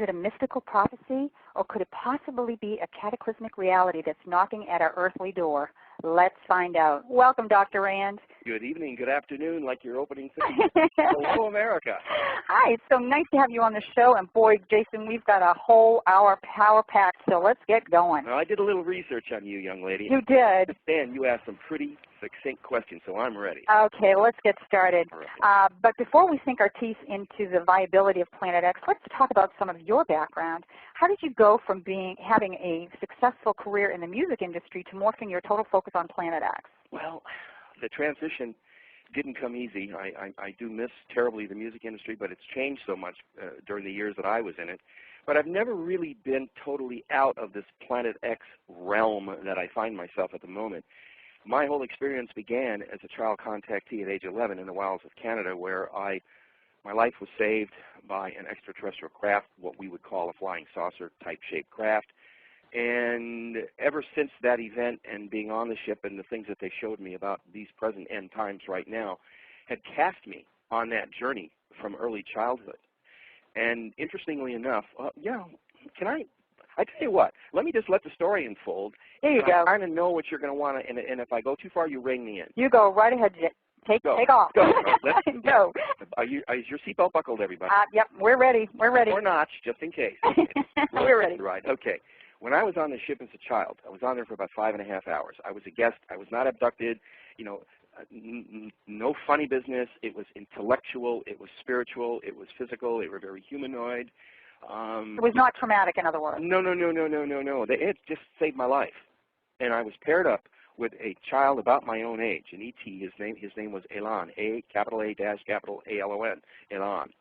Is it a mystical prophecy, or could it possibly be a cataclysmic reality that's knocking at our earthly door? Let's find out. Welcome, Dr. Rand. Good evening, good afternoon, like your opening thing. Hello, America. Hi, it's so nice to have you on the show. And boy, Jason, we've got a whole hour power-packed, so let's get going. Well, I did a little research on you, young lady. You did. And you asked some pretty succinct questions, so I'm ready. Okay, let's get started. Right. But before we sink our teeth into the viability of Planet X, let's talk about some of your background. How did you go from having a successful career in the music industry to morphing your total focus on Planet X? Well, the transition didn't come easy. I do miss terribly the music industry, but it's changed so much during the years that I was in it. But I've never really been totally out of this Planet X realm that I find myself at the moment. My whole experience began as a child contactee at age 11 in the wilds of Canada, where my life was saved by an extraterrestrial craft, what we would call a flying saucer type shaped craft. And ever since that event and being on the ship and the things that they showed me about these present end times right now had cast me on that journey from early childhood. And interestingly enough, I tell you what, let me just let the story unfold. There you go. I kind of know what you're going to want to, and if I go too far, you ring me in. You go right ahead. Take off. Go. Let's go. Is your seatbelt buckled, everybody? Yep, we're ready. We're ready. Or not, just in case. We're ready. Right, okay. When I was on the ship as a child, I was on there for about 5.5 hours. I was a guest. I was not abducted. You know, no funny business. It was intellectual. It was spiritual. It was physical. They were very humanoid. It was not traumatic, in other words. No. It just saved my life. And I was paired up with a child about my own age, an E.T. His name was Elan, A-A-L-O-N, Elan.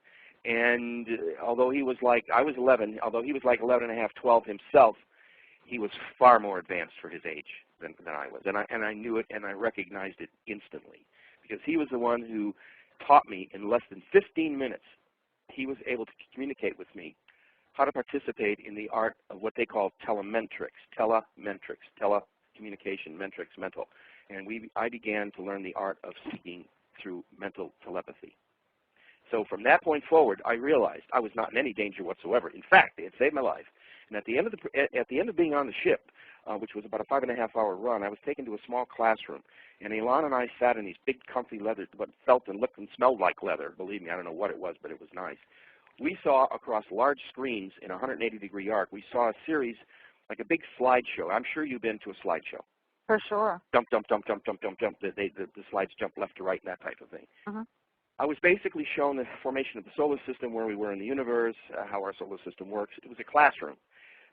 And although he was like, I was 11, although he was like 11 and a half, 12 himself, he was far more advanced for his age than I was. And I knew it, and I recognized it instantly, because he was the one who taught me in less than 15 minutes. He was able to communicate with me how to participate in the art of what they call telemetrics, telecommunication, metrics, mental. And I began to learn the art of speaking through mental telepathy. So from that point forward, I realized I was not in any danger whatsoever. In fact, it had saved my life. And at the end of being on the ship, which was about a 5.5 hour run, I was taken to a small classroom. And Elon and I sat in these big, comfy leather, what felt and looked and smelled like leather. Believe me, I don't know what it was, but it was nice. We saw across large screens in a 180-degree arc, we saw a series, like a big slideshow. I'm sure you've been to a slideshow. For sure. Jump. The slides jump left to right and that type of thing. I was basically shown the formation of the solar system, where we were in the universe, how our solar system works. It was a classroom,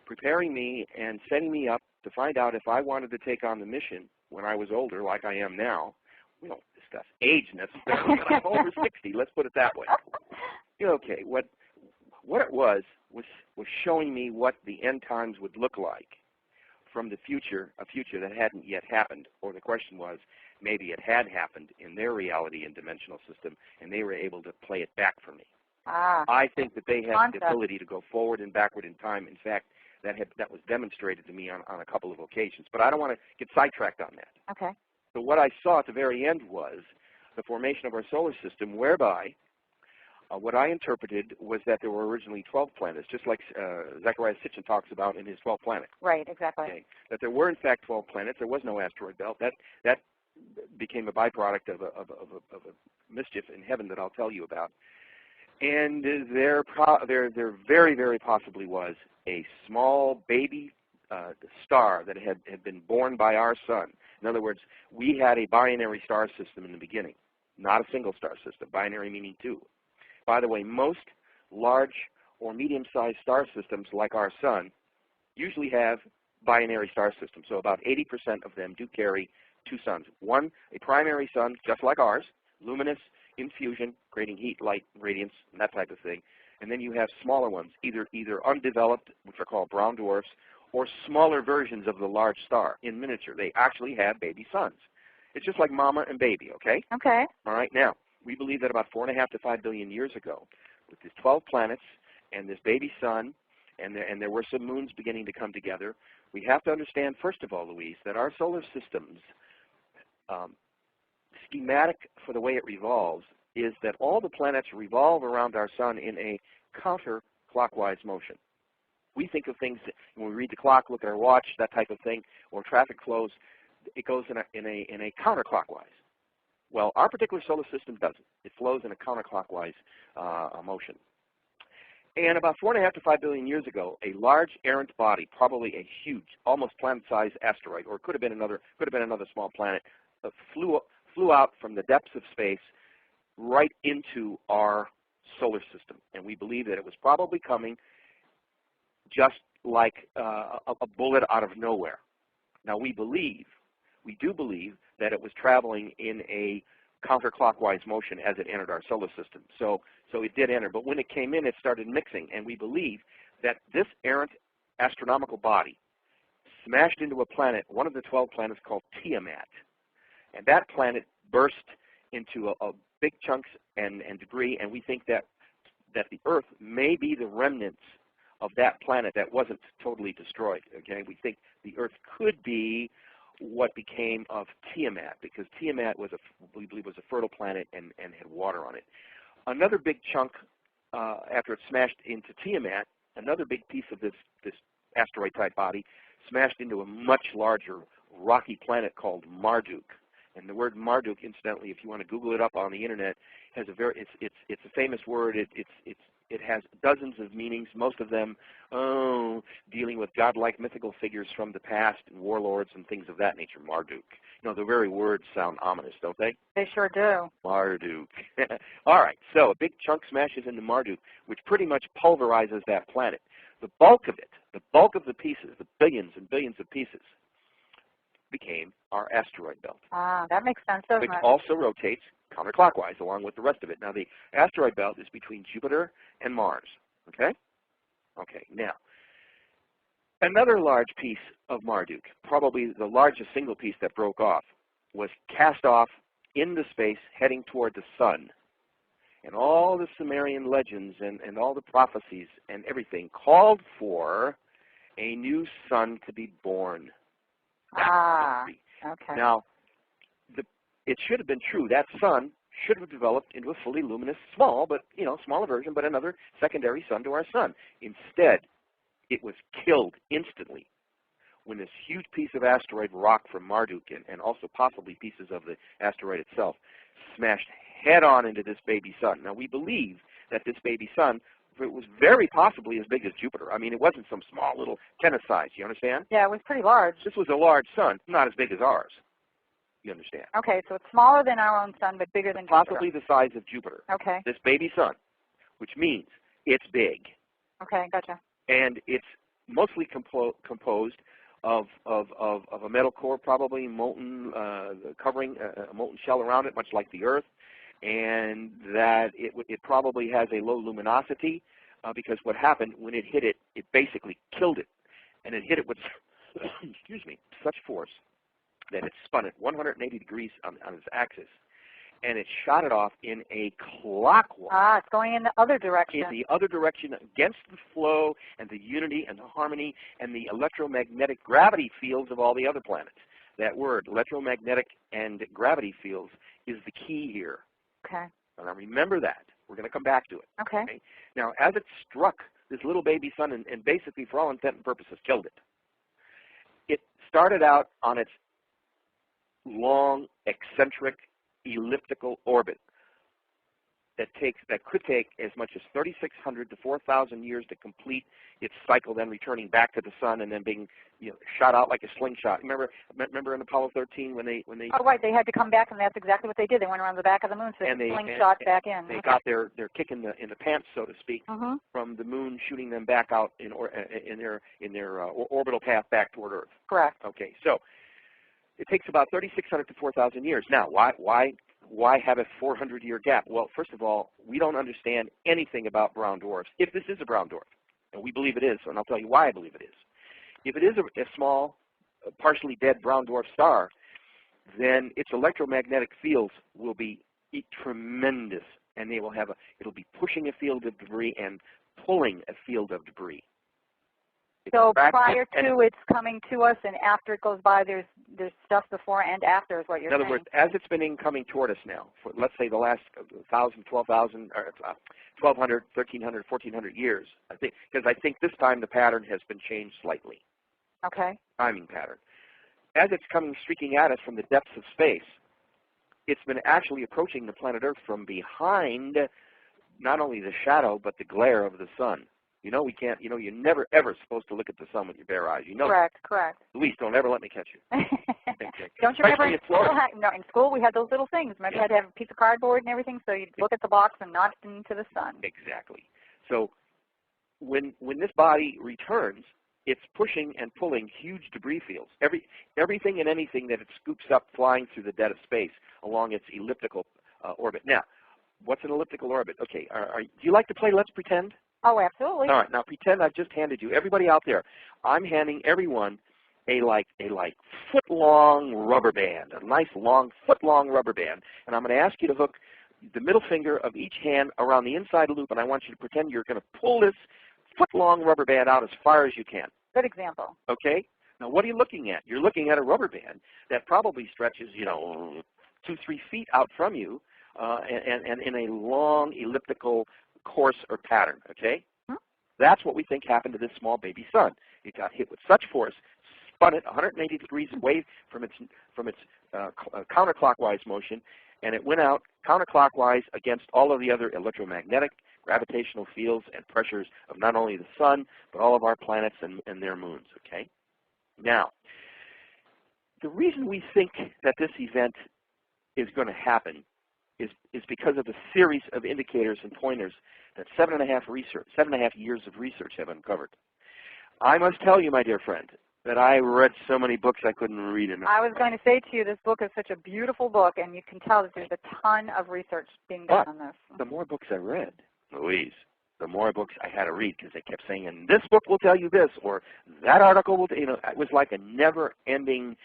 preparing me and setting me up to find out if I wanted to take on the mission when I was older, like I am now. We don't discuss age necessarily, but I'm over 60. Let's put it that way. Okay, what it was showing me what the end times would look like from the future, a future that hadn't yet happened. Or the question was, maybe it had happened in their reality and dimensional system, and they were able to play it back for me. I think that they have the ability to go forward and backward in time. In fact, that was demonstrated to me on a couple of occasions. But I don't want to get sidetracked on that. Okay. So what I saw at the very end was the formation of our solar system, whereby what I interpreted was that there were originally 12 planets, just like Zecharia Sitchin talks about in his 12 planets. Right, exactly. Okay. That there were, in fact, 12 planets. There was no asteroid belt. That became a byproduct of a mischief in heaven that I'll tell you about. And there very, very possibly was a small baby star that had been born by our sun. In other words, we had a binary star system in the beginning, not a single star system, binary meaning two. By the way, most large or medium-sized star systems like our sun usually have binary star systems. So about 80% of them do carry two suns. One, a primary sun, just like ours, luminous, in fusion, creating heat, light, radiance, and that type of thing. And then you have smaller ones, either undeveloped, which are called brown dwarfs, or smaller versions of the large star in miniature. They actually have baby suns. It's just like mama and baby, okay? Okay. All right, now, we believe that about 4.5 to 5 billion years ago, with these 12 planets and this baby sun, and there were some moons beginning to come together, we have to understand, first of all, Louise, that our solar system's schematic for the way it revolves is that all the planets revolve around our sun in a counter counterclockwise motion. We think of things when we read the clock, look at our watch, that type of thing, or traffic flows. It goes in a counterclockwise. Well, our particular solar system doesn't. It flows in a counterclockwise motion. And about 4.5 to 5 billion years ago, a large errant body, probably a huge, almost planet-sized asteroid, or it could have been another small planet, flew out from the depths of space right into our solar system. And we believe that it was probably coming just like a bullet out of nowhere. Now we do believe that it was traveling in a counterclockwise motion as it entered our solar system. So it did enter, but when it came in, it started mixing, and we believe that this errant astronomical body smashed into a planet, one of the 12 planets called Tiamat, and that planet burst into a big chunks and debris, and we think that the Earth may be the remnants of that planet that wasn't totally destroyed. Okay, we think the Earth could be what became of Tiamat, because Tiamat we believe was a fertile planet and had water on it. Another big chunk, after it smashed into Tiamat, another big piece of this asteroid-type body smashed into a much larger rocky planet called Marduk. And the word Marduk, incidentally, if you want to Google it up on the internet, has it's a famous word. It has dozens of meanings, most of them dealing with godlike mythical figures from the past and warlords and things of that nature. Marduk. You know, the very words sound ominous, don't they? They sure do. Marduk. All right, so a big chunk smashes into Marduk, which pretty much pulverizes that planet. The bulk of it, the bulk of the pieces, the billions and billions of pieces, became our asteroid belt. Ah, that makes sense, doesn't Which it? also rotates counterclockwise along with the rest of it. Now, the asteroid belt is between Jupiter and Mars. Okay? Okay, now, another large piece of Marduk, probably the largest single piece that broke off, was cast off into space heading toward the sun. And all the Sumerian legends and all the prophecies and everything called for a new sun to be born. Okay. Now, it should have been true. That sun should have developed into a fully luminous, smaller version, but another secondary sun to our sun. Instead, it was killed instantly when this huge piece of asteroid rock from Marduk and also possibly pieces of the asteroid itself smashed head-on into this baby sun. Now, we believe that this baby sun, it was very possibly as big as Jupiter. I mean, it wasn't some small little tennis size, you understand? Yeah, it was pretty large. This was a large sun, not as big as ours. You understand? Okay, so it's smaller than our own sun, but bigger than Jupiter. Possibly the size of Jupiter. Okay. This baby sun, which means it's big. Okay, gotcha. And it's mostly composed of a metal core, probably molten, covering a molten shell around it, much like the Earth, and that it probably has a low luminosity because what happened when it hit it, it basically killed it, and it hit it with, excuse me, such force that it spun it 180 degrees on its axis, and it shot it off in a clockwise. Ah, it's going in the other direction. In the other direction, against the flow and the unity and the harmony and the electromagnetic gravity fields of all the other planets. That word, electromagnetic and gravity fields, is the key here. Okay. Now remember that. We're going to come back to it. Okay. Now, as it struck this little baby sun and basically, for all intent and purposes, killed it, it started out on its long, eccentric, elliptical orbit that could take as much as 3,600 to 4,000 years to complete its cycle, then returning back to the sun and then being shot out like a slingshot. Remember in Apollo 13 when they Oh, right, they had to come back, and that's exactly what they did. They went around the back of the moon, so they slingshot back in. They got their kick in the pants, so to speak, from the moon, shooting them back out in their orbital path back toward Earth. Correct. Okay, so it takes about 3,600 to 4,000 years. Now, why have a 400-year gap? Well, first of all, we don't understand anything about brown dwarfs, if this is a brown dwarf. And we believe it is, and I'll tell you why I believe it is. If it is a small, partially dead brown dwarf star, then its electromagnetic fields will be tremendous, and it'll be pushing a field of debris and pulling a field of debris. So prior to its coming to us and after it goes by, there's there's stuff before and after is what you're saying. In other words, as it's been incoming toward us now, for let's say the last 1,000, 12,000, or 1,200, 1,300, 1,400 years, I think, because I think this time the pattern has been changed slightly. Okay. Timing pattern. As it's coming streaking at us from the depths of space, it's been actually approaching the planet Earth from behind not only the shadow but the glare of the sun. You know we can't. You know you're never ever supposed to look at the sun with your bare eyes. You know. Correct. Correct. Luis, don't ever let me catch you. Don't you remember in school? No, in school we had those little things. Remember, you had to have a piece of cardboard and everything, so you'd look at the box and not into the sun. Exactly. So when this body returns, it's pushing and pulling huge debris fields. Everything and anything that it scoops up flying through the dead of space along its elliptical orbit. Now, what's an elliptical orbit? Okay, do you like to play Let's Pretend? Oh, absolutely. All right, now pretend I've just handed you, everybody out there, I'm handing everyone a foot-long rubber band, a nice long foot-long rubber band, and I'm going to ask you to hook the middle finger of each hand around the inside loop, and I want you to pretend you're going to pull this foot-long rubber band out as far as you can. Good example. Okay? Now, what are you looking at? You're looking at a rubber band that probably stretches, 2-3 feet out from you, and in a long elliptical course or pattern. Okay? That's what we think happened to this small baby sun. It got hit with such force, spun it 180 degrees away from its counterclockwise motion, and it went out counterclockwise against all of the other electromagnetic, gravitational fields and pressures of not only the sun, but all of our planets and their moons. Okay? Now, the reason we think that this event is going to happen is because of the series of indicators and pointers that 7.5 years of research have uncovered. I must tell you, my dear friend, that I read so many books I couldn't read enough. I was going to say to you, this book is such a beautiful book, and you can tell that there's a ton of research being done on this. The more books I read, Louise, the more books I had to read because they kept saying, and this book will tell you this, or that article will, it was like a never-ending.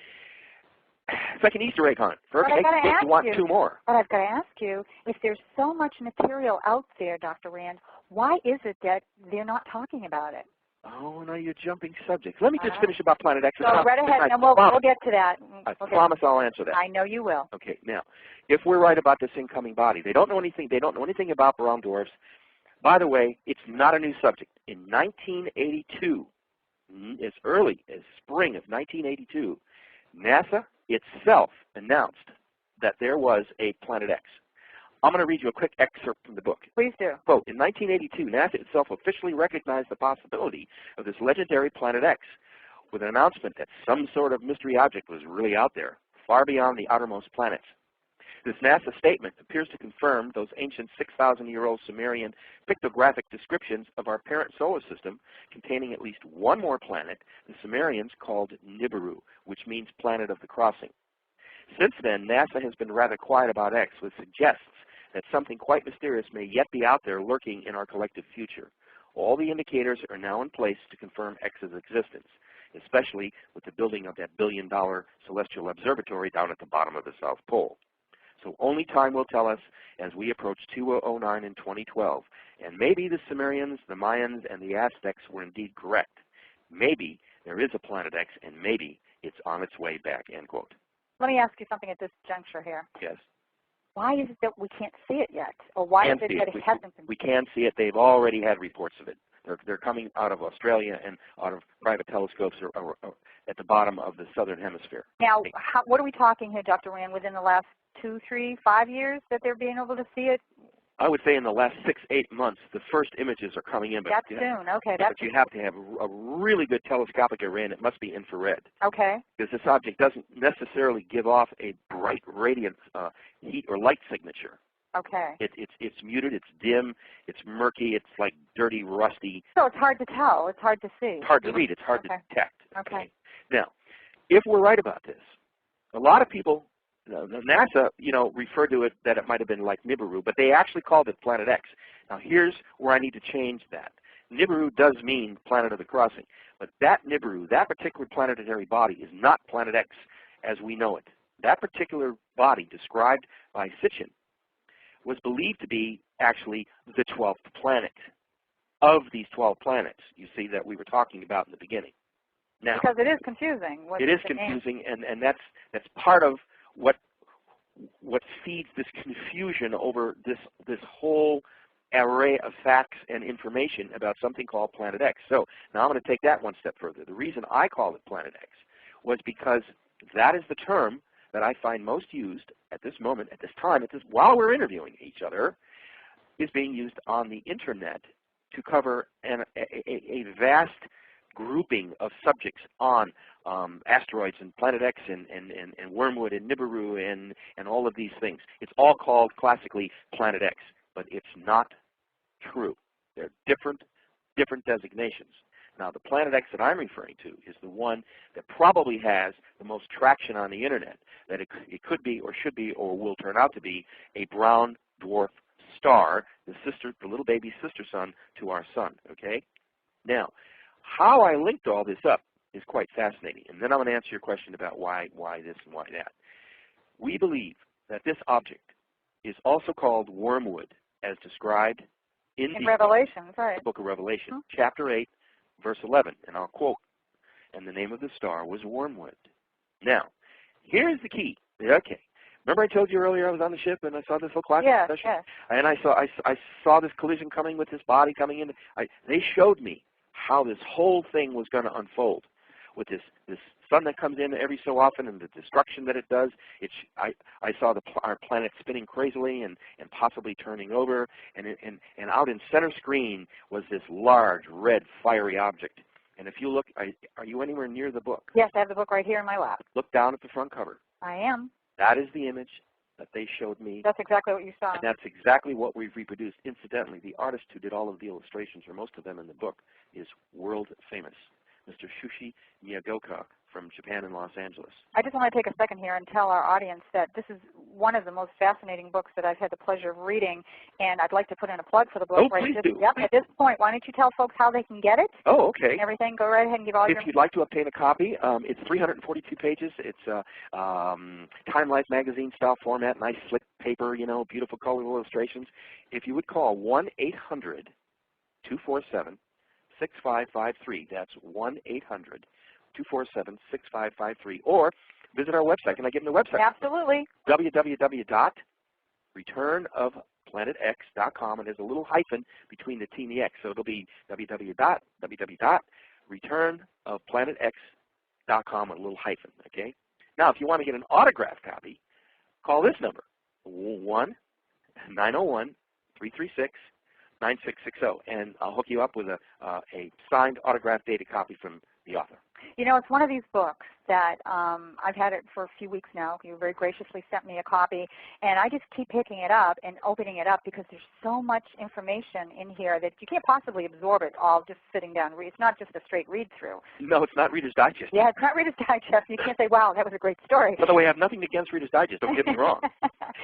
It's like an Easter egg hunt. For every egg, you want 2 more. But I've got to ask you, if there's so much material out there, Dr. Rand, why is it that they're not talking about it? Oh, no, you're jumping subjects. Let me just finish about Planet X. So right ahead, and we'll get to that. I promise I'll answer that. I know you will. Okay, now, if we're right about this incoming body, they don't know anything. They don't know anything about brown dwarfs. By the way, it's not a new subject. In 1982, as early as spring of 1982, NASA itself announced that there was a Planet X. I'm going to read you a quick excerpt from the book. Please do. Quote, in 1982, NASA itself officially recognized the possibility of this legendary Planet X with an announcement that some sort of mystery object was really out there, far beyond the outermost planets. This NASA statement appears to confirm those ancient 6,000-year-old Sumerian pictographic descriptions of our parent solar system containing at least one more planet the Sumerians called Nibiru, which means planet of the crossing. Since then, NASA has been rather quiet about X, which suggests that something quite mysterious may yet be out there lurking in our collective future. All the indicators are now in place to confirm X's existence, especially with the building of that billion-dollar celestial observatory down at the bottom of the South Pole. So only time will tell us as we approach 2009 in 2012. And maybe the Sumerians, the Mayans, and the Aztecs were indeed correct. Maybe there is a Planet X, and maybe it's on its way back, end quote. Let me ask you something at this juncture here. Yes. Why is it that we can't see it yet? Or why is it that it hasn't been? We can see it. They've already had reports of it. They're coming out of Australia and out of private telescopes or at the bottom of the southern hemisphere. Now, what are we talking here, Dr. Rand, within the last 2, 3, 5 years that they're being able to see it? I would say in the last 6, 8 months, the first images are coming in. But that's soon. Okay. But you have to have a really good telescopic array, and it must be infrared. Okay. Because this object doesn't necessarily give off a bright, radiant heat or light signature. Okay. It's muted, it's dim, it's murky, it's like dirty, rusty. So it's hard to tell. It's hard to see. It's hard to read. It's hard to detect. Okay. Now, if we're right about this, a lot of people, NASA, referred to it that it might have been like Nibiru, but they actually called it Planet X. Now, here's where I need to change that. Nibiru does mean planet of the crossing, but that Nibiru, that particular planetary body, is not Planet X as we know it. That particular body described by Sitchin was believed to be actually the 12th planet of these 12 planets, you see, that we were talking about in the beginning. Now, because it is confusing. it is confusing, and that's part of what feeds this confusion over this whole array of facts and information about something called Planet X. So now I'm going to take that one step further. The reason I call it Planet X was because that is the term that I find most used at this moment, at this time, while we're interviewing each other, is being used on the internet to cover a vast grouping of subjects on asteroids and Planet X and Wormwood and Nibiru and all of these things. It's all called classically Planet X, but it's not true. They're different designations. Now, the Planet X that I'm referring to is the one that probably has the most traction on the internet, that it could be or should be or will turn out to be a brown dwarf star, the little baby sister sun to our sun, okay? Now, how I linked all this up is quite fascinating, and then I'm going to answer your question about why this and why that. We believe that this object is also called wormwood, as described in the Revelation, right? The book of Revelation, chapter 8, verse 11, and I'll quote, "And the name of the star was wormwood." Now, here's the key. Okay, remember I told you earlier I was on the ship and I saw this little cloud session? Yes. And I saw this collision coming with this body coming in. They showed me how this whole thing was going to unfold with this sun that comes in every so often and the destruction that it does. I saw our planet spinning crazily and possibly turning over, and out in center screen was this large red fiery object. And if you look, are you anywhere near the book? Yes, I have the book right here in my lap. Look down at the front cover. I am. That is the image that they showed me. That's exactly what you saw. And that's exactly what we've reproduced. Incidentally, the artist who did all of the illustrations, or most of them in the book, is world famous, Mr. Shushi Miyagoka from Japan and Los Angeles. I just want to take a second here and tell our audience that this is one of the most fascinating books that I've had the pleasure of reading, and I'd like to put in a plug for the book. Oh, please do. Yep, at this point, why don't you tell folks how they can get it? Oh, okay. And everything. Go right ahead and give all If you'd like to obtain a copy, it's 342 pages. It's Time Life magazine style format, nice slick paper, beautiful colorful illustrations. If you would call 1-800-247-6553, that's 1-800-247-6553, or visit our website. Can I give them the website? Absolutely. www.returnofplanetx.com, and there's a little hyphen between the T and the X, so it'll be www.returnofplanetx.com with a little hyphen, okay? Now, if you want to get an autographed copy, call this number, 1-901-336-9660, and I'll hook you up with a signed, autographed, dated copy from the author. It's one of these books that I've had it for a few weeks now. You very graciously sent me a copy, and I just keep picking it up and opening it up because there's so much information in here that you can't possibly absorb it all just sitting down. It's not just a straight read-through. No, it's not Reader's Digest. Yeah, it's not Reader's Digest. You can't say, wow, that was a great story. By the way, I have nothing against Reader's Digest. Don't get me wrong.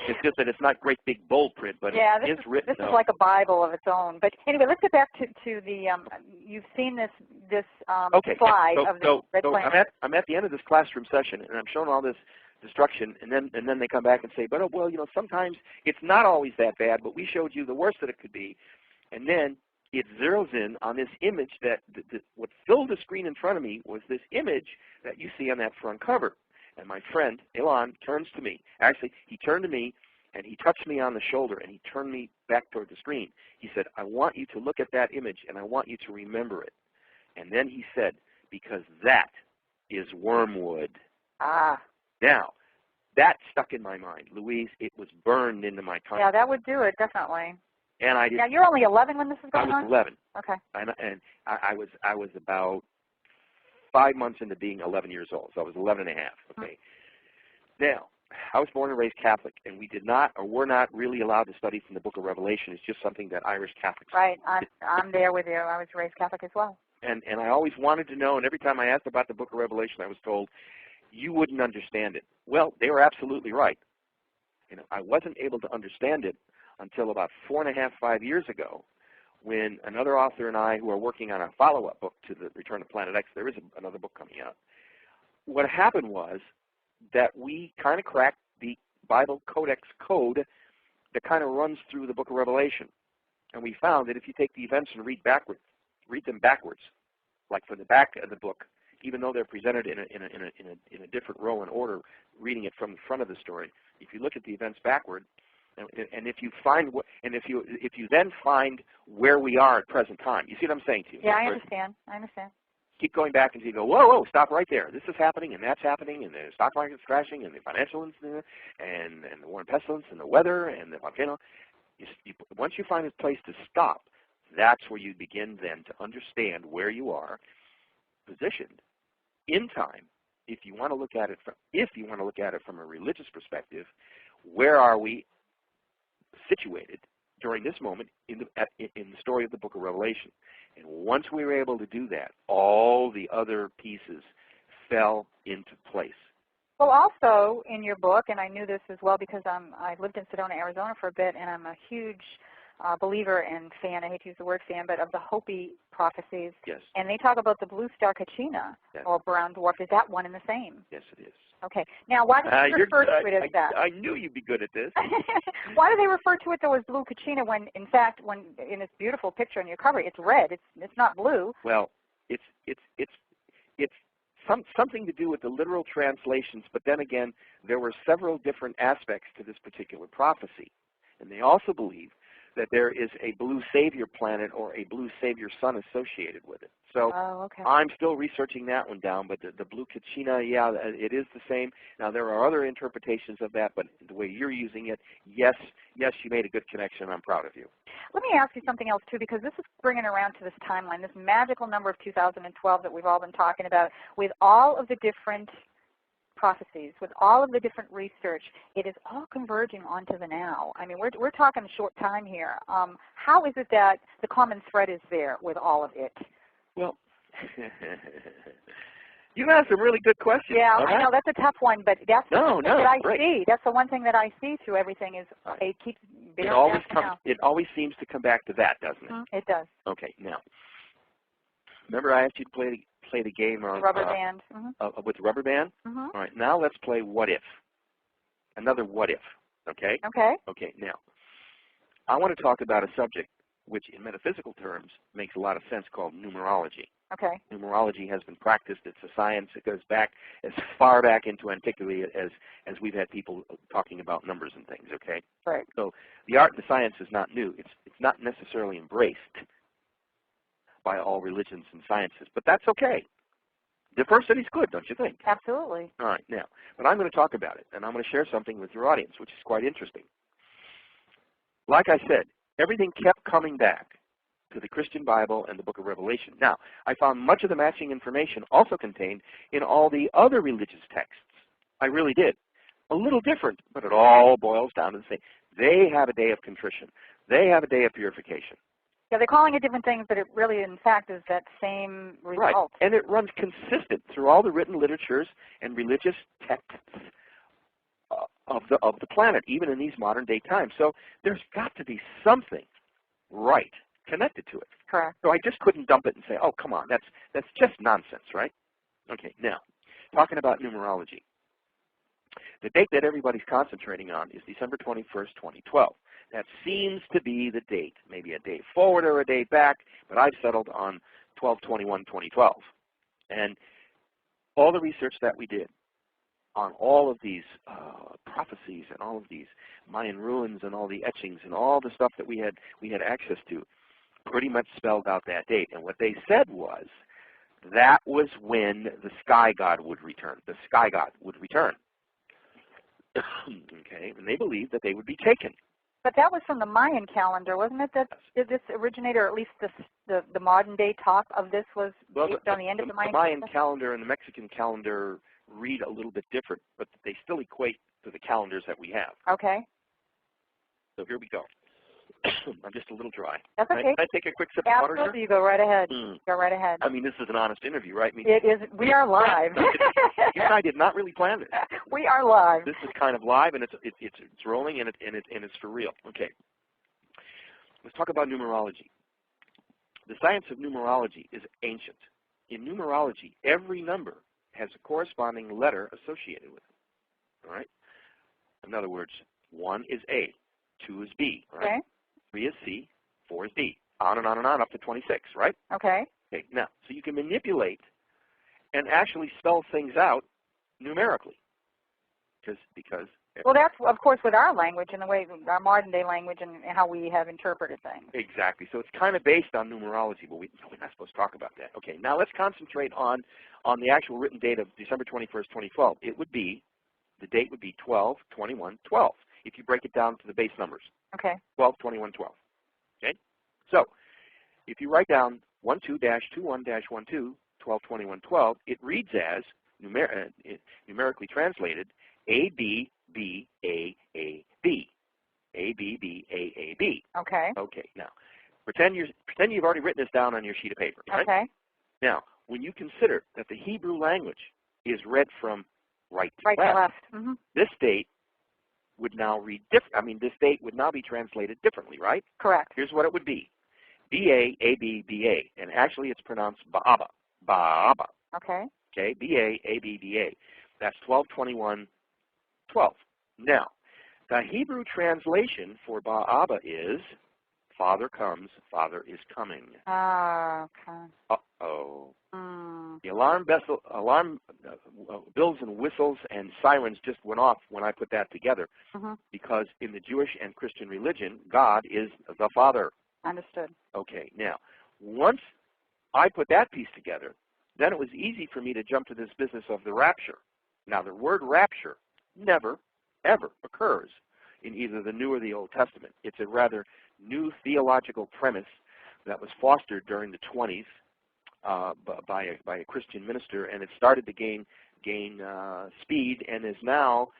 It's just that it's not great big bold print, but yeah, it is written. This is like a Bible of its own. But anyway, let's get back to the, you've seen this slide of the red planet. I'm at the end of this classroom session, and I'm showing all this destruction, and then they come back and say, but well, sometimes it's not always that bad, but we showed you the worst that it could be, and then it zeroes in on this image that what filled the screen in front of me was this image that you see on that front cover. And my friend Elon turns to me. Actually, he turned to me and he touched me on the shoulder and he turned me back toward the screen. He said, I want you to look at that image and I want you to remember it. And then he said, because that is wormwood. Ah. Now, that stuck in my mind. Louise, it was burned into my consciousness. Yeah, that would do it, definitely. And I did. Now, you're only 11 when this is going on? I was 11. Okay. And I was about 5 months into being 11 years old, so I was 11 and a half. Okay. Now, I was born and raised Catholic, and we did not or were not really allowed to study from the Book of Revelation. It's just something that Irish Catholics do. Right. I'm there with you. I was raised Catholic as well. And I always wanted to know, and every time I asked about the Book of Revelation, I was told, you wouldn't understand it. Well, they were absolutely right. I wasn't able to understand it until about 4.5, 5 years ago, when another author and I, who are working on a follow-up book to the Return of Planet X, there is another book coming out. What happened was that we kind of cracked the Bible Codex code that kind of runs through the Book of Revelation. And we found that if you take the events and read them backwards, like from the back of the book, even though they're presented in a different row and order, reading it from the front of the story, if you look at the events backward, and if you find if you then find where we are at present time, you see what I'm saying to you? Yeah, I understand. I understand. Keep going back and you go, whoa, whoa, stop right there. This is happening and that's happening, and the stock market's crashing, and the financial incident, and the war and pestilence, and the weather, and the volcano. Once you find a place to stop, that's where you begin then to understand where you are positioned in time. If you want to look at it from a religious perspective, where are we situated during this moment in the story of the book of Revelation? And once we were able to do that, all the other pieces fell into place. Well, also in your book, and I knew this as well because I lived in Sedona, Arizona for a bit, and I'm a huge believer and fan, I hate to use the word fan, but of the Hopi prophecies. Yes. And they talk about the blue star Kachina, yes. or brown dwarf. Is that one and the same? Yes, it is. Okay. Now, why do they refer to it as that? I knew you'd be good at this. Why do they refer to it, though, as blue Kachina when, in fact, when in this beautiful picture on your cover, it's red. It's not blue. Well, it's something to do with the literal translations, but then again, there were several different aspects to this particular prophecy. And they also believe that there is a blue savior planet or a blue savior sun associated with it. So okay. I'm still researching that one down, but the blue Kachina, yeah, it is the same. Now, there are other interpretations of that, but the way you're using it, yes, you made a good connection. I'm proud of you. Let me ask you something else, too, because this is bringing around to this timeline, this magical number of 2012 that we've all been talking about, with all of the different prophecies, with all of the different research, it is all converging onto the now. I mean, we're talking a short time here. How is it that the common thread is there with all of it? Well, you asked some really good questions. Yeah, I know that's a tough one, but that's the one that I great. see. That's the one thing that I see through everything is it keeps being it always seems to come back to that, doesn't it? It does. Okay, now, remember I asked you to play the game of rubber band. With the rubber band? All right, now let's play what if. Another what if, okay? Okay. Okay, now, I want to talk about a subject which in metaphysical terms makes a lot of sense, called numerology. Okay. Numerology has been practiced. It's a science that goes back as far back into antiquity as we've had people talking about numbers and things, okay? Right. So the art and the science is not new. It's not necessarily embraced by all religions and sciences, but that's okay. Diversity is good, don't you think? Absolutely. All right, now, but I'm going to talk about it, and I'm going to share something with your audience, which is quite interesting. Like I said, everything kept coming back to the Christian Bible and the book of Revelation. Now, I found much of the matching information also contained in all the other religious texts. I really did. A little different, but it all boils down to the same. They have a day of contrition. They have a day of purification. Yeah, they're calling it different things, but it really, in fact, is that same result. Right, and it runs consistent through all the written literatures and religious texts of the planet, even in these modern day times. So there's got to be something right connected to it. Correct. So I just couldn't dump it and say, oh, come on, that's just nonsense, right? Okay, now, talking about numerology. The date that everybody's concentrating on is December 21st, 2012. That seems to be the date, maybe a date forward or a date back, but I've settled on 12/21/2012. And all the research that we did on all of these prophecies and all of these Mayan ruins and all the etchings and all the stuff that we had access to pretty much spelled out that date. And what they said was that was when the sky god would return. The sky god would return. Okay, and they believed that they would be taken. But that was from the Mayan calendar, wasn't it? That did this originate, or at least the modern day talk of this was based on the end of the Mayan calendar? The Mayan calendar and the Mexican calendar read a little bit different, but they still equate to the calendars that we have. Okay. So here we go. I'm just a little dry. That's okay. Can I take a quick sip of water here? Absolutely, you go right ahead. Go right ahead. I mean, this is an honest interview, right? It is. We are live. You and I did not really plan this. We are live. This is kind of live, and it's rolling, and it's for real. Okay. Let's talk about numerology. The science of numerology is ancient. In numerology, every number has a corresponding letter associated with it. All right? In other words, 1 is A, 2 is B, right? Okay. 3 is C, 4 is D, on and on and on up to 26, right? Okay. Okay, now, so you can manipulate and actually spell things out numerically. Because well, that's, of course, with our language and the way, our modern day language and how we have interpreted things. Exactly. So it's kind of based on numerology, but we're not supposed to talk about that. Okay, now let's concentrate on the actual written date of December 21st, 2012. The date would be 12/21/12, if you break it down to the base numbers. Okay. 12/21/12. Okay? So if you write down 12-21-12, 12/21/12, it reads as, numerically translated, A-B-B-A-A-B. A-B-B-A-A-B. Okay. Okay, now, pretend you've already written this down on your sheet of paper, right? Okay. Now, when you consider that the Hebrew language is read from right to left, mm-hmm. This date would now read different. This date would now be translated differently, right? Correct. Here's what it would be. B-A-A-B-B-A, and actually it's pronounced Ba'aba. Ba'aba. Okay. Okay, B-A-A-B-B-A. That's 12/21/12. Now, the Hebrew translation for Ba'aba is, Father comes, Father is coming. Okay. Uh-oh. The alarm bells and whistles and sirens just went off when I put that together, because in the Jewish and Christian religion, God is the Father. Understood. Okay, now, once I put that piece together, then it was easy for me to jump to this business of the rapture. Now, the word rapture never, ever occurs in either the New or the Old Testament. It's a rather new theological premise that was fostered during the 20s by a Christian minister, and it started to gain speed, and is now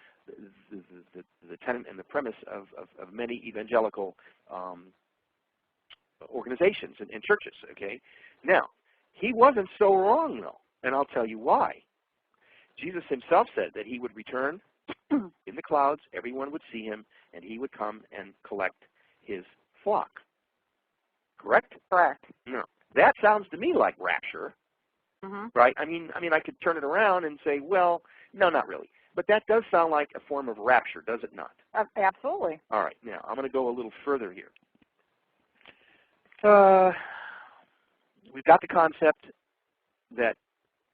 the tenet and the premise of many evangelical organizations and churches. Okay, now he wasn't so wrong though, and I'll tell you why. Jesus himself said that he would return in the clouds, everyone would see him, and he would come and collect his flock. Correct? Correct. No. That sounds to me like rapture, right? I mean, I could turn it around and say, well, no, not really. But that does sound like a form of rapture, does it not? Absolutely. All right. Now, I'm going to go a little further here. We've got the concept that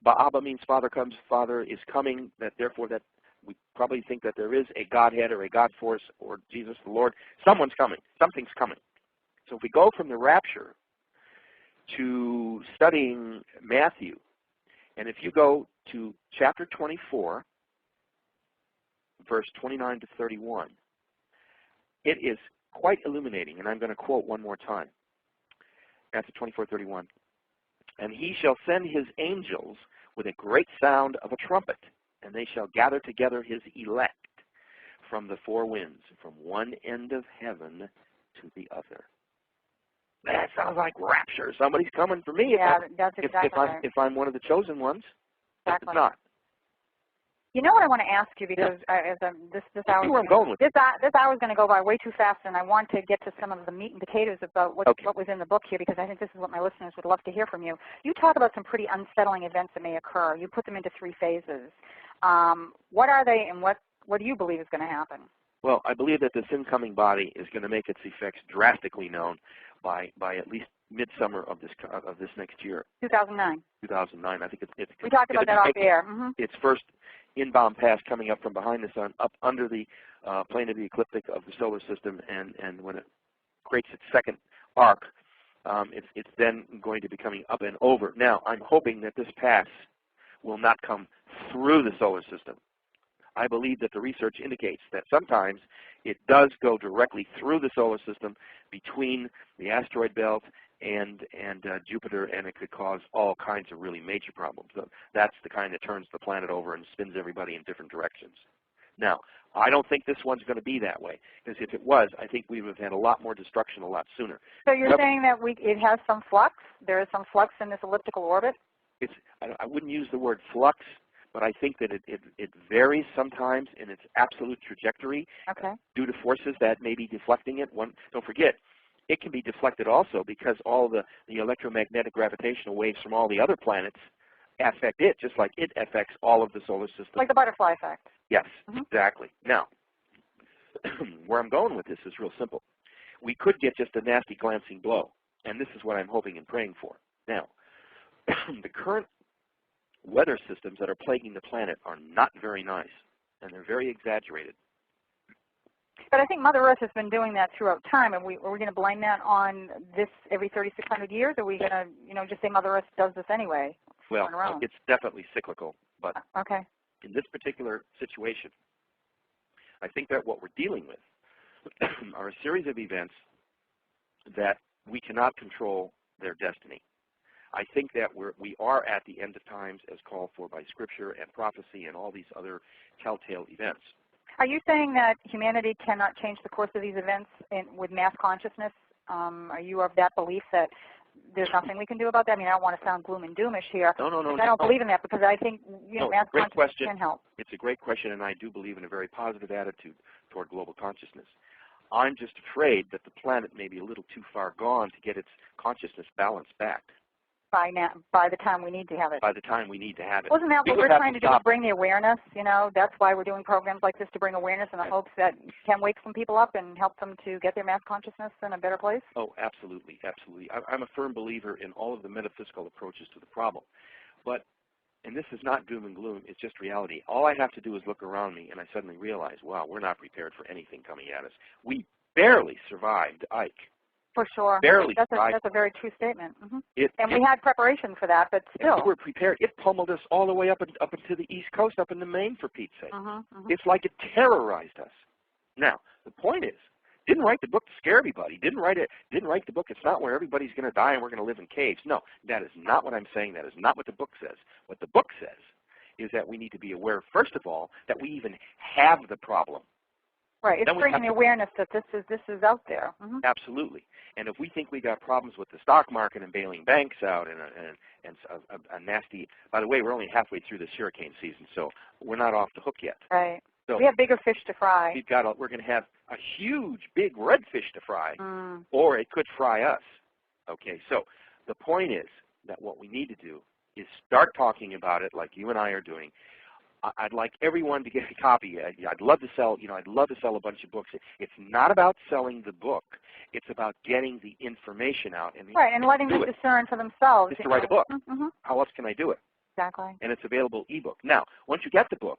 Ba'aba means Father comes, Father is coming, that therefore that we probably think that there is a Godhead or a God force or Jesus the Lord. Someone's coming. Something's coming. So if we go from the rapture to studying Matthew, and if you go to chapter 24, verse 29 to 31, it is quite illuminating, and I'm going to quote one more time. Matthew 24:31. And he shall send his angels with a great sound of a trumpet, and they shall gather together his elect from the four winds, from one end of heaven to the other. That sounds like rapture. Somebody's coming for me. Yeah, that's exactly right. If I'm one of the chosen ones. Exactly. If not. You know what I want to ask you, because this hour where I'm going with this hour is going to go by way too fast, and I want to get to some of the meat and potatoes about what was in the book here, because I think this is what my listeners would love to hear from you. You talk about some pretty unsettling events that may occur. You put them into 3 phases. What are they, and what do you believe is going to happen? Well, I believe that this incoming body is going to make its effects drastically known by at least midsummer of this next year. 2009. 2009. I think it's we talked about that off air. Its first inbound pass coming up from behind the sun, up under the plane of the ecliptic of the solar system, and when it creates its second arc, it's then going to be coming up and over. Now, I'm hoping that this pass will not come through the solar system. I believe that the research indicates that sometimes it does go directly through the solar system between the asteroid belt and Jupiter, and it could cause all kinds of really major problems. So that's the kind that turns the planet over and spins everybody in different directions. Now, I don't think this one's going to be that way, because if it was, I think we would have had a lot more destruction a lot sooner. So you're saying that it has some flux? There is some flux in this elliptical orbit? I wouldn't use the word flux, but I think that it varies sometimes in its absolute trajectory due to forces that may be deflecting it. Don't forget, it can be deflected also because all the electromagnetic gravitational waves from all the other planets affect it, just like it affects all of the solar system. Like the butterfly effect. Yes, exactly. Now, where I'm going with this is real simple. We could get just a nasty glancing blow, and this is what I'm hoping and praying for. Now, the current weather systems that are plaguing the planet are not very nice, and they're very exaggerated. But I think Mother Earth has been doing that throughout time. Are we going to blame that on this every 3,600 years? Or are we going to, just say Mother Earth does this anyway? Well, it's definitely cyclical, but okay. In this particular situation, I think that what we're dealing with are a series of events that we cannot control their destiny. I think that we are at the end of times as called for by Scripture and prophecy and all these other telltale events. Are you saying that humanity cannot change the course of these events with mass consciousness? Are you of that belief that there's nothing we can do about that? I mean, I don't want to sound gloom and doomish here. No. I don't believe in that because I think mass consciousness can help. It's a great question, and I do believe in a very positive attitude toward global consciousness. I'm just afraid that the planet may be a little too far gone to get its consciousness balanced back. By the time we need to have it. By the time we need to have it. Wasn't that what we're trying to do, is bring the awareness? That's why we're doing programs like this, to bring awareness in the hopes that can wake some people up and help them to get their mass consciousness in a better place? Oh, absolutely, absolutely. I'm a firm believer in all of the metaphysical approaches to the problem. And this is not doom and gloom, it's just reality. All I have to do is look around me and I suddenly realize, wow, we're not prepared for anything coming at us. We barely survived Ike. For sure. Barely. That's a very true statement. Mm-hmm. We had preparation for that, but still. We were prepared. It pummeled us all the way up into the East Coast, up into Maine, for Pete's sake. It's like it terrorized us. Now, the point is, didn't write the book to scare everybody. Didn't write the book, it's not where everybody's going to die and we're going to live in caves. No, that is not what I'm saying. That is not what the book says. What the book says is that we need to be aware, first of all, that we even have the problem. Right, it's bringing the awareness that this is out there. Absolutely. And if we think we got problems with the stock market and bailing banks out and a nasty, by the way, we're only halfway through this hurricane season, so we're not off the hook yet. Right. So we have bigger fish to fry. We're going to have a huge, big redfish to fry, or it could fry us. Okay, so the point is that what we need to do is start talking about it like you and I are doing. I'd like everyone to get a copy. I'd love to sell, I'd love to sell a bunch of books. It's not about selling the book. It's about getting the information out. And letting them discern for themselves. Just to write a book. How else can I do it? Exactly. And it's available ebook. Now, once you get the book,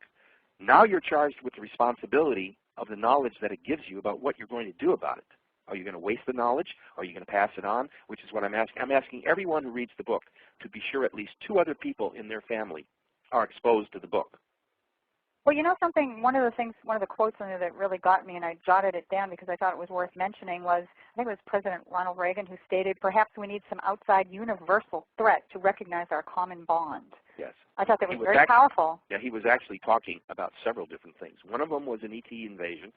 now you're charged with the responsibility of the knowledge that it gives you about what you're going to do about it. Are you going to waste the knowledge? Are you going to pass it on? Which is what I'm asking. I'm asking everyone who reads the book to be sure at least 2 other people in their family are exposed to the book. Well, something, one of the quotes in there that really got me, and I jotted it down because I thought it was worth mentioning, was, I think it was President Ronald Reagan who stated, perhaps we need some outside universal threat to recognize our common bond. Yes. I thought that was very powerful. Yeah, he was actually talking about several different things. One of them was an ET invasion.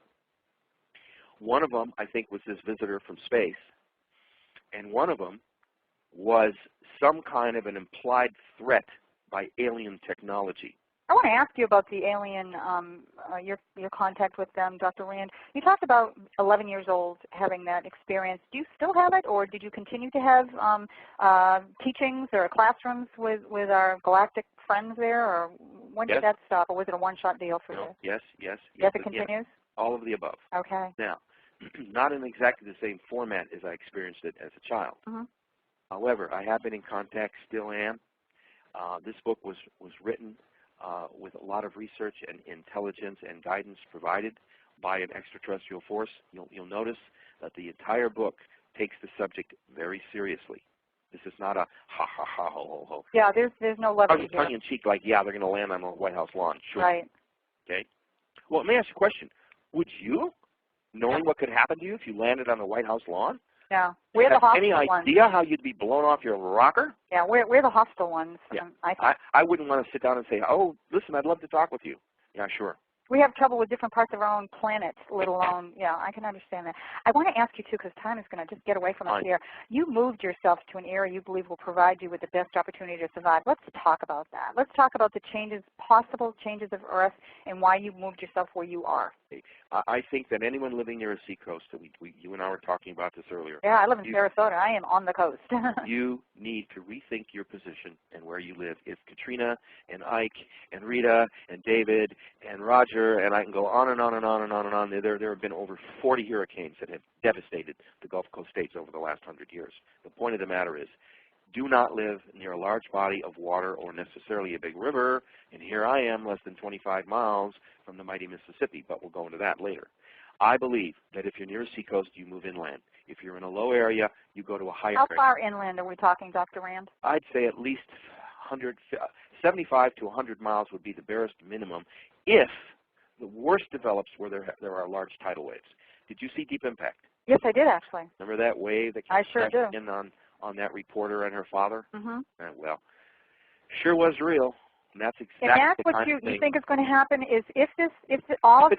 One of them, I think, was this visitor from space. And one of them was some kind of an implied threat by alien technology. I want to ask you about the alien, your contact with them, Dr. Rand. You talked about 11 years old having that experience. Do you still have it, or did you continue to have teachings or classrooms with our galactic friends there, or when did that stop, or was it a one-shot deal for you? Yes. Yes, it continues? Yes. All of the above. Okay. Now, not in exactly the same format as I experienced it as a child. However, I have been in contact, still am. This book was written with a lot of research and intelligence and guidance provided by an extraterrestrial force. You'll notice that the entire book takes the subject very seriously. This is not a ha ha ha ho ho ho. Yeah, there's no levity here. Tongue in cheek, like, yeah, they're going to land on the White House lawn. Sure. Right. Okay. Well, let me ask you a question. Would you, knowing what could happen to you if you landed on the White House lawn, yeah, we're the hostile ones. Any idea how you'd be blown off your rocker? Yeah, we're the hostile ones. Yeah. I wouldn't want to sit down and say, oh, listen, I'd love to talk with you. Yeah, sure. We have trouble with different parts of our own planet, let alone, yeah, I can understand that. I want to ask you, too, because time is going to just get away from us here. You moved yourself to an area you believe will provide you with the best opportunity to survive. Let's talk about that. Let's talk about the possible changes of Earth, and why you moved yourself where you are. I think that anyone living near a seacoast, you and I were talking about this earlier. Yeah, I live in Sarasota. I am on the coast. You need to rethink your position and where you live. If Katrina and Ike and Rita and David and Roger, and I can go on and on and on and on and on. There have been over 40 hurricanes that have devastated the Gulf Coast states over the last 100 years. The point of the matter is, do not live near a large body of water or necessarily a big river, and here I am less than 25 miles from the mighty Mississippi, but we'll go into that later. I believe that if you're near a seacoast, you move inland. If you're in a low area, you go to a higher area. How far inland are we talking, Dr. Rand? I'd say at least 75 to 100 miles would be the barest minimum if the worst develops where there are large tidal waves. Did you see Deep Impact? Yes, I did actually. Remember that wave that I sure do. in on that reporter and her father? Mm-hmm. Well, sure was real. And that's exactly and that's the what kind you of thing. think is going to happen is if it's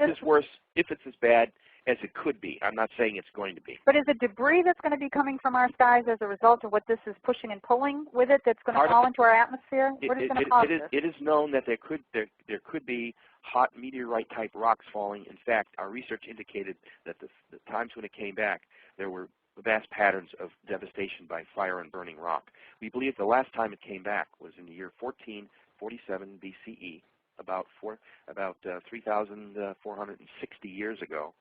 as worse, if it's as bad as it could be. I'm not saying it's going to be. But is it debris that's going to be coming from our skies as a result of what this is pushing and pulling with it that's going to fall into our atmosphere? What is going to cause this? It is known that there could be hot meteorite-type rocks falling. In fact, our research indicated that the times when it came back, there were vast patterns of devastation by fire and burning rock. We believe the last time it came back was in the year 1447 BCE, about 3,460 years ago.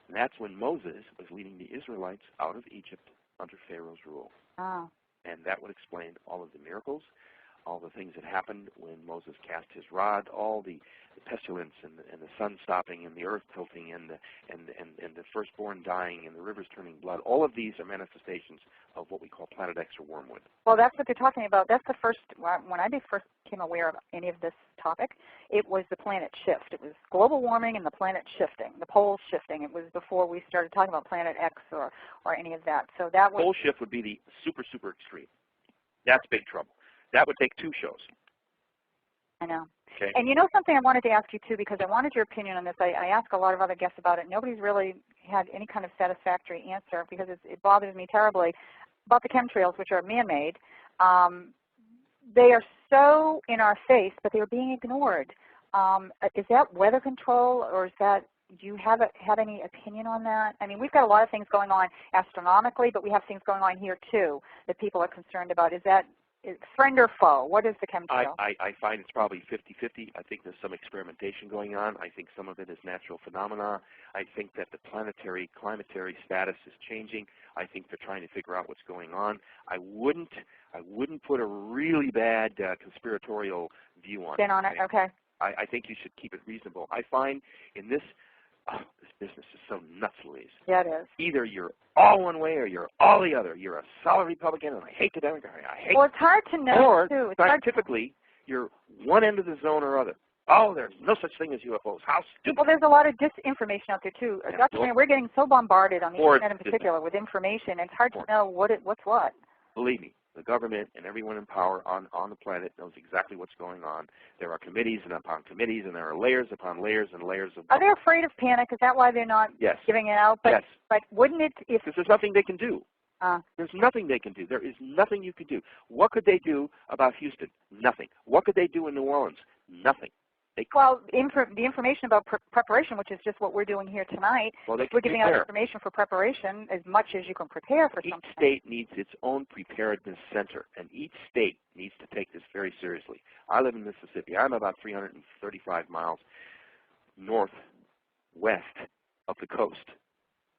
And that's when Moses was leading the Israelites out of Egypt under Pharaoh's rule. Oh. And that would explain all of the miracles, all the things that happened when Moses cast his rod, all the pestilence and the sun stopping and the earth tilting and the firstborn dying and the rivers turning blood. All of these are manifestations of what we call Planet X or wormwood. Well, that's what they're talking about. That's the first, when I first became aware of any of this topic, it was the planet shift. It was global warming and the planet shifting, the poles shifting. It was before we started talking about Planet X or any of that. So that was... Pole shift would be the super, super extreme. That's big trouble. That would take 2 shows. I know. Okay. And you know something I wanted to ask you too, because I wanted your opinion on this. I asked a lot of other guests about it. Nobody's really had any kind of satisfactory answer because it bothers me terribly about the chemtrails, which are man-made. They are so in our face, but they are being ignored. Is that weather control, or is that, do you have any opinion on that? I mean, we've got a lot of things going on astronomically, but we have things going on here too that people are concerned about. Is that friend or foe? What is the chemtrail? I find it's probably 50-50. I think there's some experimentation going on. I think some of it is natural phenomena. I think that the planetary status is changing. I think they're trying to figure out what's going on. I wouldn't put a really bad conspiratorial view on Spin on it. Okay. I think you should keep it reasonable. I find in this business is so nuts, Louise. Yeah, it is. Either you're all one way or you're all the other. You're a solid Republican, and I hate the Democrat. I hate. Well, it's hard to know, or too. It's scientifically, you're one end of the zone or other. Oh, there's no such thing as UFOs. How stupid. Well, there's a lot of disinformation out there, too. Yeah, Dr. Rand, we're getting so bombarded on the Internet in particular with information, it's hard to know what's what. Believe me, the government and everyone in power on the planet knows exactly what's going on. There are committees and upon committees, and there are layers upon layers and layers of... Are they afraid of panic? Is that why they're not giving it out? But, yes. But wouldn't it... Because there's nothing they can do. There's nothing they can do. There is nothing you could do. What could they do about Houston? Nothing. What could they do in New Orleans? Nothing. Well, the information about preparation, which is just what we're doing here tonight, we're giving out information for preparation as much as you can prepare for something. Each state needs its own preparedness center, and each state needs to take this very seriously. I live in Mississippi. I'm about 335 miles northwest of the coast,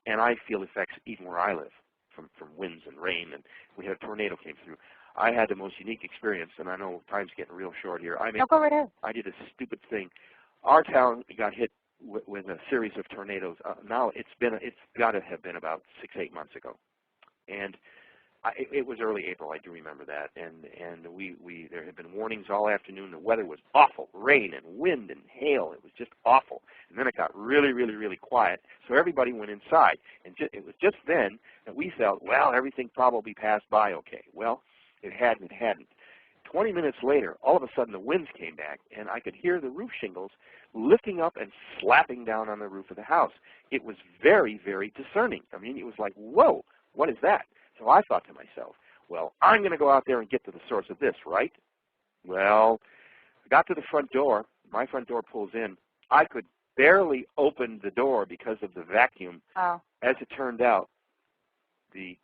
and I feel effects even where I live from winds and rain, and we had a tornado came through. I had the most unique experience, and I know time's getting real short here. Go right ahead. I did a stupid thing. Our town got hit with a series of tornadoes. Now it's got to have been about 6-8 months ago, and it was early April. I do remember that, and there had been warnings all afternoon. The weather was awful, rain and wind and hail. It was just awful, and then it got really, really, really quiet. So everybody went inside, and it was just then that we felt, well, everything probably passed by okay. Well, it hadn't. 20 minutes later, all of a sudden the winds came back, and I could hear the roof shingles lifting up and slapping down on the roof of the house. It was very, very discerning. I mean, it was like, whoa, what is that? So I thought to myself, well, I'm going to go out there and get to the source of this, right? Well, I got to the front door. My front door pulls in. I could barely open the door because of the vacuum. Oh. As it turned out, the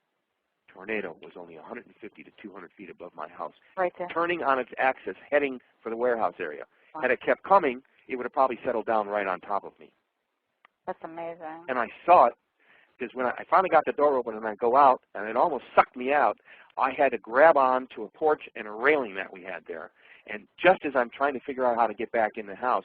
tornado was only 150 to 200 feet above my house, right there, turning on its axis, heading for the warehouse area. Wow. Had it kept coming, it would have probably settled down right on top of me. That's amazing. And I saw it because when I finally got the door open and I go out, and it almost sucked me out, I had to grab on to a porch and a railing that we had there. And just as I'm trying to figure out how to get back in the house,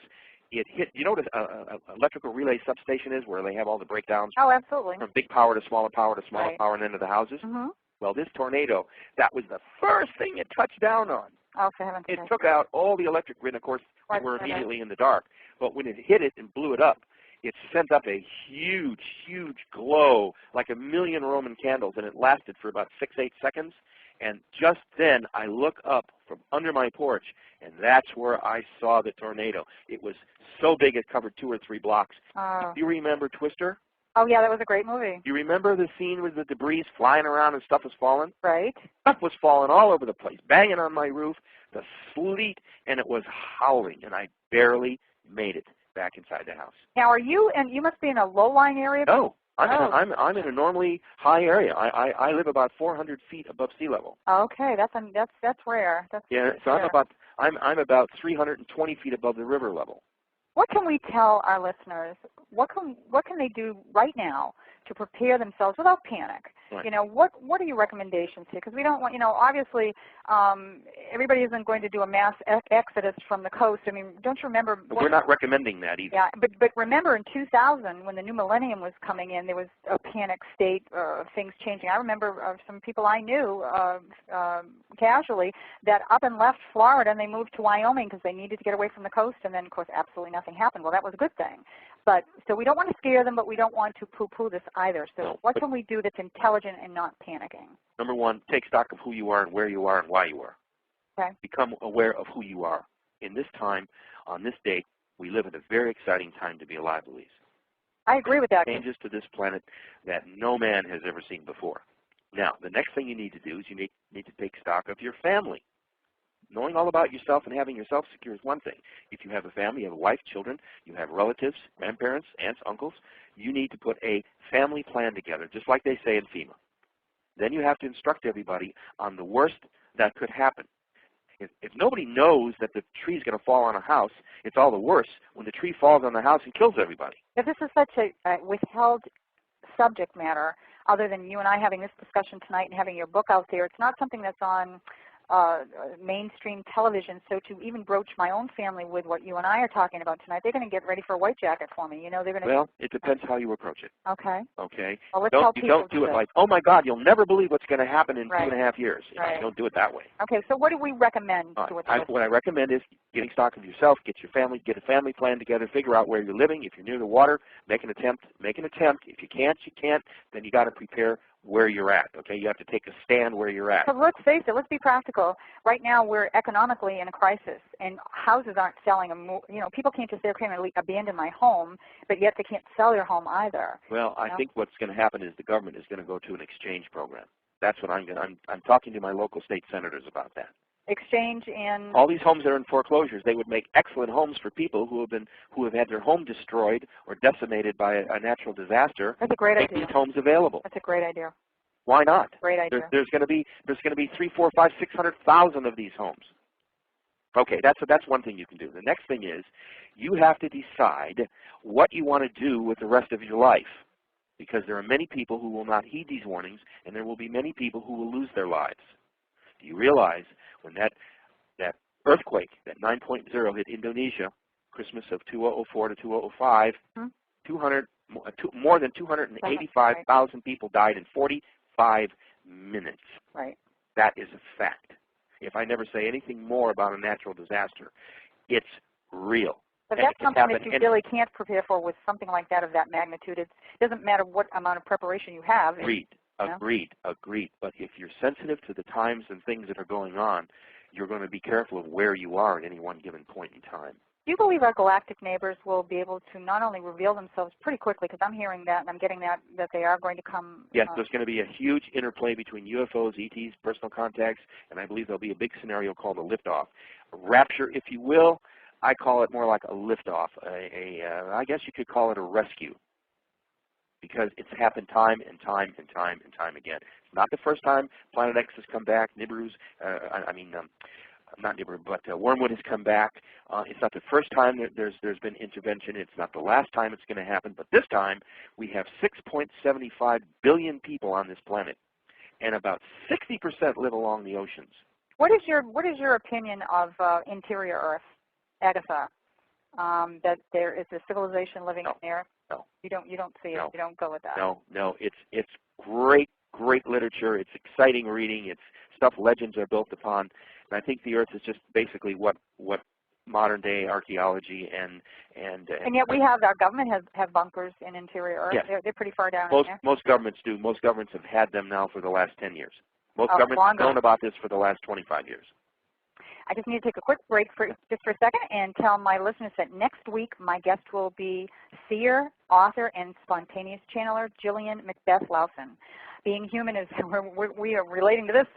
it hit. You know what an electrical relay substation is, where they have all the breakdowns? Oh, absolutely. From big power to smaller power to smaller Right. power and into the houses? Mm-hmm. Well, this tornado, that was the first thing it touched down on. Oh, for heaven's It sake. took out all the electric grid, and of course, we were immediately in the dark. But when it hit it and blew it up, it sent up a huge, huge glow, like 1,000,000 Roman candles, and it lasted for about 6-8 seconds. And just then, I look up from under my porch, and that's where I saw the tornado. It was so big it covered 2 or 3 blocks. Oh. Do you remember Twister? Oh, yeah, that was a great movie. Do you remember the scene with the debris flying around and stuff was falling? Right. Stuff was falling all over the place, banging on my roof, the sleet, and it was howling, and I barely made it back inside the house. Now, are you, and you must be in a low-lying area? No, I'm in a normally high area. I live about 400 feet above sea level. Okay, that's rare. That's yeah. So rare. I'm about 320 feet above the river level. What can we tell our listeners? What can they do right now to prepare themselves without panic? Right. You know, what are your recommendations here? Because we don't want, you know, obviously everybody isn't going to do a mass exodus from the coast. I mean, don't you remember? But we're not recommending that either. Yeah, but remember in 2000 when the new millennium was coming in, there was a panic state, things changing. I remember some people I knew casually that up and left Florida and they moved to Wyoming because they needed to get away from the coast, and then of course absolutely nothing happened. Well, that was a good thing. But so we don't want to scare them, but we don't want to poo-poo this either. So No, what can we do that's intelligent and not panicking? Number one, take stock of who you are and where you are and why you are. Okay. Become aware of who you are. In this time, on this date, we live at a very exciting time to be alive, Louise. I agree with that. Changes to this planet that no man has ever seen before. Now, the next thing you need to do is you need to take stock of your family. Knowing all about yourself and having yourself secure is one thing. If you have a family, you have a wife, children, you have relatives, grandparents, aunts, uncles, you need to put a family plan together, just like they say in FEMA. Then you have to instruct everybody on the worst that could happen. If nobody knows that the tree is going to fall on a house, it's all the worse when the tree falls on the house and kills everybody. If this is such a withheld subject matter, other than you and I having this discussion tonight and having your book out there, it's not something that's on mainstream television. So to even broach my own family with what you and I are talking about tonight, they're going to get ready for a white jacket for me. You know, they're going to. Well, it depends how you approach it. Okay. Okay. Well, let's tell people don't do it like, oh my God, you'll never believe what's going to happen in right. 2.5 years. Right. Don't do it that way. Okay. So what do we recommend to what I recommend is getting stock of yourself, get a family plan together, figure out where you're living. If you're near the water, make an attempt. If you can't, then you got to prepare where you're at, okay? You have to take a stand where you're at. So let's face it, let's be practical. Right now we're economically in a crisis, and houses aren't selling. You know, people can't just say, okay, I'm going to abandon my home, but yet they can't sell their home either. Well, I think what's going to happen is the government is going to go to an exchange program. That's what I'm talking to my local state senators about that. Exchange in all these homes that are in foreclosures, they would make excellent homes for people who have had their home destroyed or decimated by a natural disaster. That's a great idea. Make these homes available. That's a great idea. Why not? Great idea. There's going to be 3, 4, 5, 600,000 of these homes. Okay, that's one thing you can do. The next thing is you have to decide what you want to do with the rest of your life, because there are many people who will not heed these warnings, and there will be many people who will lose their lives. Do you realize when that earthquake, that 9.0 hit Indonesia, Christmas of 2004 to 2005, more than 285,000 people died in 45 minutes. Right. That is a fact. If I never say anything more about a natural disaster, it's real. But that's something that you really can't prepare for with something like that of that magnitude. It doesn't matter what amount of preparation you have. Agreed. But if you're sensitive to the times and things that are going on, you're going to be careful of where you are at any one given point in time. Do you believe our galactic neighbors will be able to not only reveal themselves pretty quickly, because I'm hearing that and I'm getting that they are going to come? Yes, there's going to be a huge interplay between UFOs, ETs, personal contacts, and I believe there'll be a big scenario called a liftoff. A rapture, if you will. I call it more like a liftoff. I guess you could call it a rescue, because it's happened time and time and time and time again. It's not the first time Planet X has come back. Nibiru's, not Nibiru, but Wormwood has come back. It's not the first time that there's been intervention. It's not the last time it's going to happen. But this time, we have 6.75 billion people on this planet. and about 60% live along the oceans. What is your opinion of interior Earth, Agatha? That there is a civilization living in there? No. You don't see it. No. You don't go with that. No. It's great literature. It's exciting reading. It's stuff legends are built upon. And I think the Earth is just basically what modern day archaeology and yet we have, our government have bunkers in interior Earth. Yes. They're pretty far down. Most governments do. Most governments have had them now for the last 10 years. Most governments longer. have known about this for the last 25 years. I just need to take a quick break just for a second and tell my listeners that next week my guest will be seer, author, and spontaneous channeler Jillian Macbeth Lawson. Being human is, we are relating to this,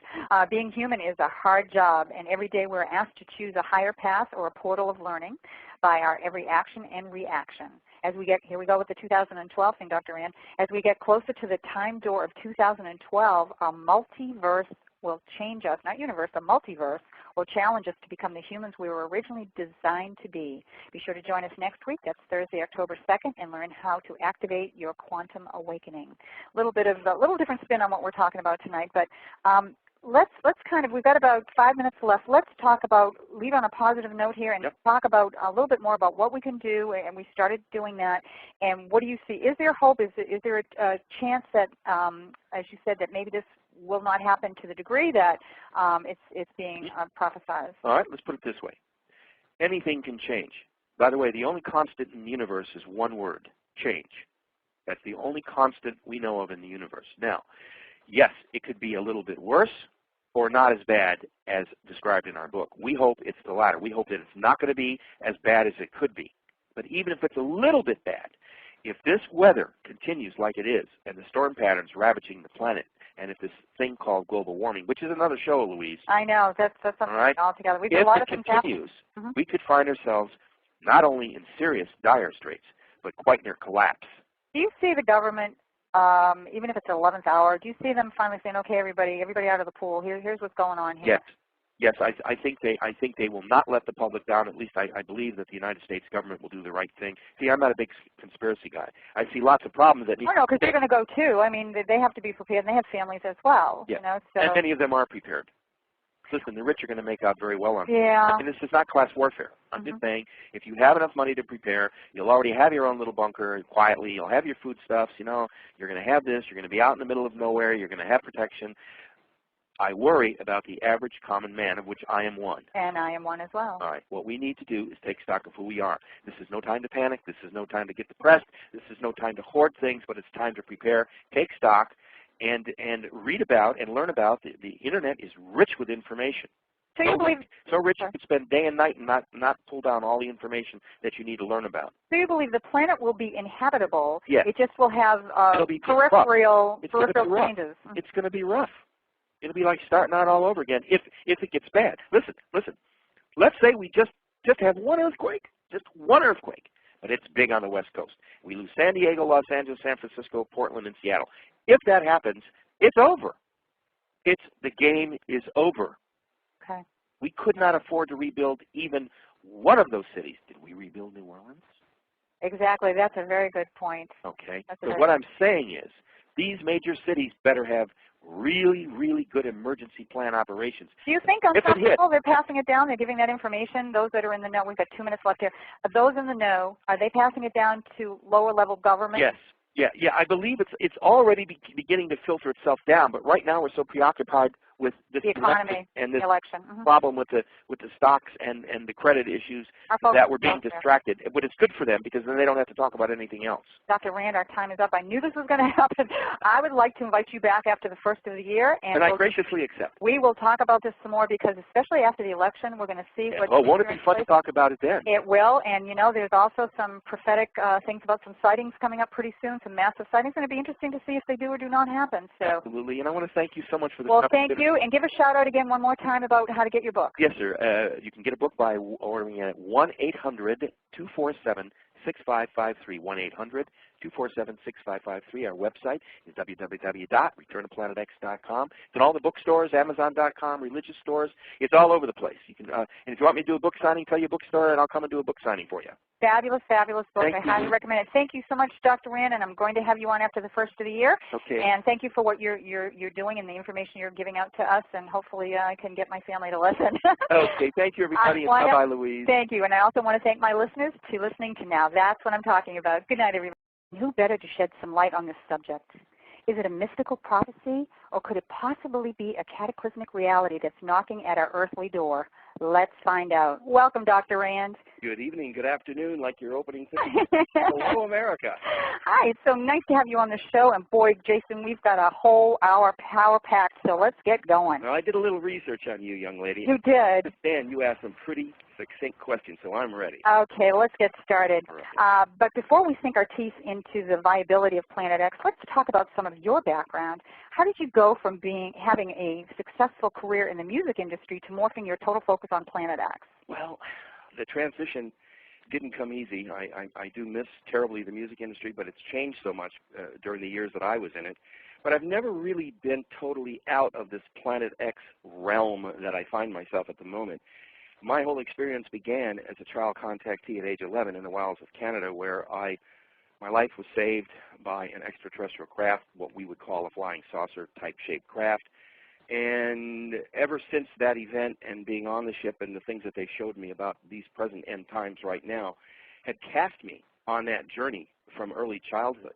being human is a hard job, and every day we're asked to choose a higher path or a portal of learning by our every action and reaction. As we get, here we go with the 2012 thing, Dr. Rand, as we get closer to the time door of 2012, a multiverse will change us, not universe, a multiverse will challenge us to become the humans we were originally designed to be. Be sure to join us next week. That's Thursday, October 2nd, and learn how to activate your quantum awakening. A little different spin on what we're talking about tonight, but let's kind of, we've got about 5 minutes left. Let's talk about, leave on a positive note here and talk about a little bit more about what we can do, and we started doing that. And what do you see? Is there hope? Is there a chance that, as you said, that maybe this will not happen to the degree that it's being prophesized? All right, let's put it this way. Anything can change. By the way, the only constant in the universe is one word, change. That's the only constant we know of in the universe. Now, yes, it could be a little bit worse or not as bad as described in our book. We hope it's the latter. We hope that it's not going to be as bad as it could be. But even if it's a little bit bad, if this weather continues like it is and the storm patterns ravaging the planet, and if this thing called global warming, which is another show, Louise. I know, that's something altogether. We've got a lot of things happening. If it continues, we could find ourselves not only in serious, dire straits, but quite near collapse. Do you see the government, even if it's the 11th hour, do you see them finally saying, okay, everybody out of the pool, here's what's going on here? Yes, I think they will not let the public down. At least I believe that the United States government will do the right thing. See, I'm not a big conspiracy guy. I see lots of problems that need. Oh no, because they're going to go too. I mean, they have to be prepared, and they have families as well. Yeah. You know, so. And many of them are prepared. Listen, the rich are going to make out very well on this. Yeah. And this is not class warfare. I'm just saying, if you have enough money to prepare, you'll already have your own little bunker quietly. You'll have your foodstuffs. You know, you're going to have this. You're going to be out in the middle of nowhere. You're going to have protection. I worry about the average common man, of which I am one. And I am one as well. All right. What we need to do is take stock of who we are. This is no time to panic. This is no time to get depressed. This is no time to hoard things, but it's time to prepare, take stock, and read about and learn about. The Internet is rich with information. So you believe so rich you could spend day and night and not pull down all the information that you need to learn about. So you believe the planet will be inhabitable? Yes. It just will have peripheral changes. It's going to be rough. It'll be like starting out all over again if it gets bad. Listen. Let's say we just have one earthquake, but it's big on the West Coast. We lose San Diego, Los Angeles, San Francisco, Portland, and Seattle. If that happens, it's over. The game is over. Okay. We could not afford to rebuild even one of those cities. Did we rebuild New Orleans? Exactly. That's a very good point. Okay. So what I'm saying is these major cities better have really, really good emergency plan operations. Do you think on some level they're passing it down? They're giving that information? Those that are in the know, we've got 2 minutes left here. Are those in the know, are they passing it down to lower level government? Yes. Yeah. I believe it's already beginning to filter itself down, but right now we're so preoccupied with this the economy and this election problem with the stocks and the credit issues that we're being distracted. But it's good for them because then they don't have to talk about anything else. Dr. Rand, our time is up. I knew this was going to happen. I would like to invite you back after the first of the year. And I graciously accept. We will talk about this some more because especially after the election, we're going to see what. Oh, won't it be fun to talk about it then? It will. And, you know, there's also some prophetic things about some sightings coming up pretty soon, some massive sightings. It's going to be interesting to see if they do or do not happen. So. Absolutely. And I want to thank you so much for this. Well, thank you. And give a shout out again one more time about how to get your book. Yes, sir. You can get a book by ordering it at 1-800-247-6666. 1-800-247-6553, 1-800-247-6553. Our website is www.returntoplanetex.com. It's in all the bookstores, Amazon.com, religious stores. It's all over the place. You can, and if you want me to do a book signing, tell your bookstore, and I'll come and do a book signing for you. Fabulous, fabulous book. Thank I you. highly recommend it. Thank you so much, Dr. Rand, and I'm going to have you on after the first of the year. Okay. And thank you for what you're doing and the information you're giving out to us, and hopefully I can get my family to listen. Okay. Thank you, everybody, and bye-bye, Louise. Thank you. And I also want to thank my listeners for listening to Now That's What I'm Talking About. Good night, everybody. Who better to shed some light on this subject? Is it a mystical prophecy, or could it possibly be a cataclysmic reality that's knocking at our earthly door? Let's find out. Welcome, Dr. Rand. Good evening, good afternoon, like your opening thing. Hello, America. Hi, it's so nice to have you on the show. And boy, Jason, we've got a whole hour power-packed, so let's get going. Well, I did a little research on you, young lady. You did. Dan, you asked some pretty succinct questions, so I'm ready. Okay, let's get started. Right. But before we sink our teeth into the viability of Planet X, let's talk about some of your background. How did you go from having a successful career in the music industry to morphing your total focus on Planet X? Well, the transition didn't come easy. I do miss terribly the music industry, but it's changed so much during the years that I was in it. But I've never really been totally out of this Planet X realm that I find myself at the moment. My whole experience began as a child contactee at age 11 in the wilds of Canada, where my life was saved by an extraterrestrial craft, what we would call a flying saucer type shaped craft. And ever since that event and being on the ship and the things that they showed me about these present end times right now had cast me on that journey from early childhood.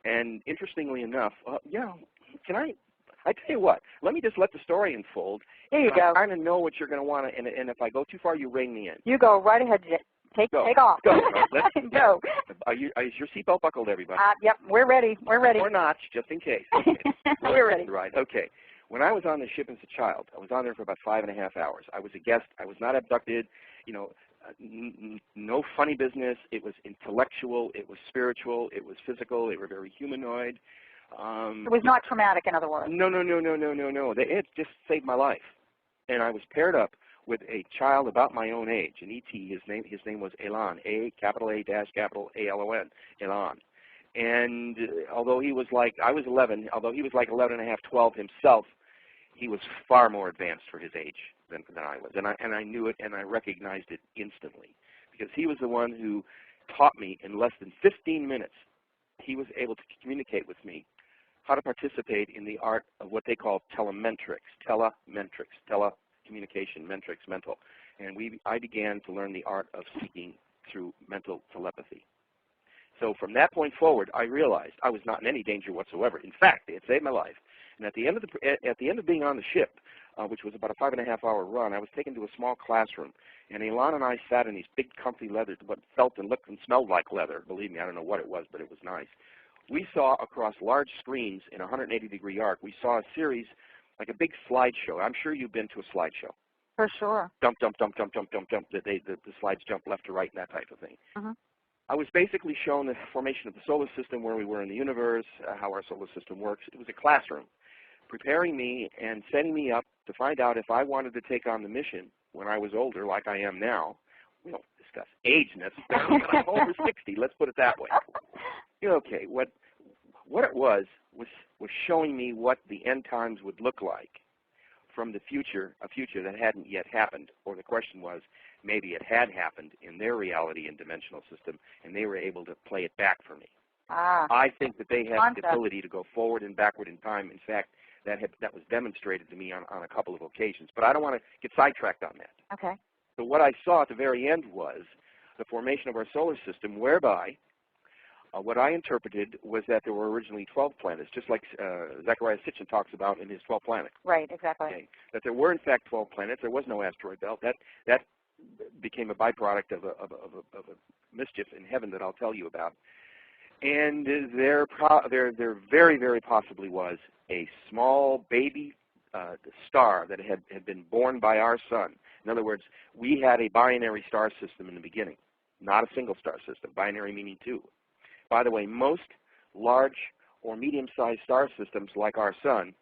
And interestingly enough, can I tell you what, let me just let the story unfold. Here you go. I kind of know what you're going to want to, and if I go too far, you rein me in. You go right ahead, take off. Go. Let's go. Is your seatbelt buckled, everybody? Yep, we're ready. We're ready. Or not, just in case. Okay. We're ready. Right, okay. When I was on the ship as a child, I was on there for about 5.5 hours. I was a guest. I was not abducted. You know, no funny business. It was intellectual. It was spiritual. It was physical. They were very humanoid. It was not traumatic, in other words. No. It just saved my life. And I was paired up with a child about my own age, an E.T. His name was Elan, A-A-L-O-N, Elan. And although he was like, I was 11, although he was like 11 and a half, 12 himself, he was far more advanced for his age than I was. And I knew it, and I recognized it instantly, because he was the one who taught me in less than 15 minutes. He was able to communicate with me how to participate in the art of what they call telemetrics, telecommunication, metrics, mental. And I began to learn the art of speaking through mental telepathy. So from that point forward, I realized I was not in any danger whatsoever. In fact, it saved my life. And at the end of being on the ship, which was about a 5.5 hour run, I was taken to a small classroom. And Elan and I sat in these big comfy leathers, what felt and looked and smelled like leather. Believe me, I don't know what it was, but it was nice. We saw across large screens in a 180-degree arc, we saw a series, like a big slideshow. I'm sure you've been to a slideshow. For sure. Jump. The slides jump left to right and that type of thing. I was basically shown the formation of the solar system, where we were in the universe, how our solar system works. It was a classroom, preparing me and setting me up to find out if I wanted to take on the mission when I was older, like I am now. We don't discuss age necessarily, but I'm over 60. Let's put it that way. Okay, what it was showing me what the end times would look like from the future, a future that hadn't yet happened. Or the question was, maybe it had happened in their reality and dimensional system, and they were able to play it back for me. I think that they had the ability to go forward and backward in time. In fact, that was demonstrated to me on a couple of occasions. But I don't want to get sidetracked on that. Okay. So what I saw at the very end was the formation of our solar system, whereby what I interpreted was that there were originally 12 planets, just like Zecharia Sitchin talks about in his 12 planets. Right, exactly. Okay. That there were, in fact, 12 planets. There was no asteroid belt. That became a byproduct of a mischief in heaven that I'll tell you about. And there very, very possibly was a small baby star that had been born by our sun. In other words, we had a binary star system in the beginning, not a single star system, binary meaning two. By the way, most large or medium-sized star systems like our sun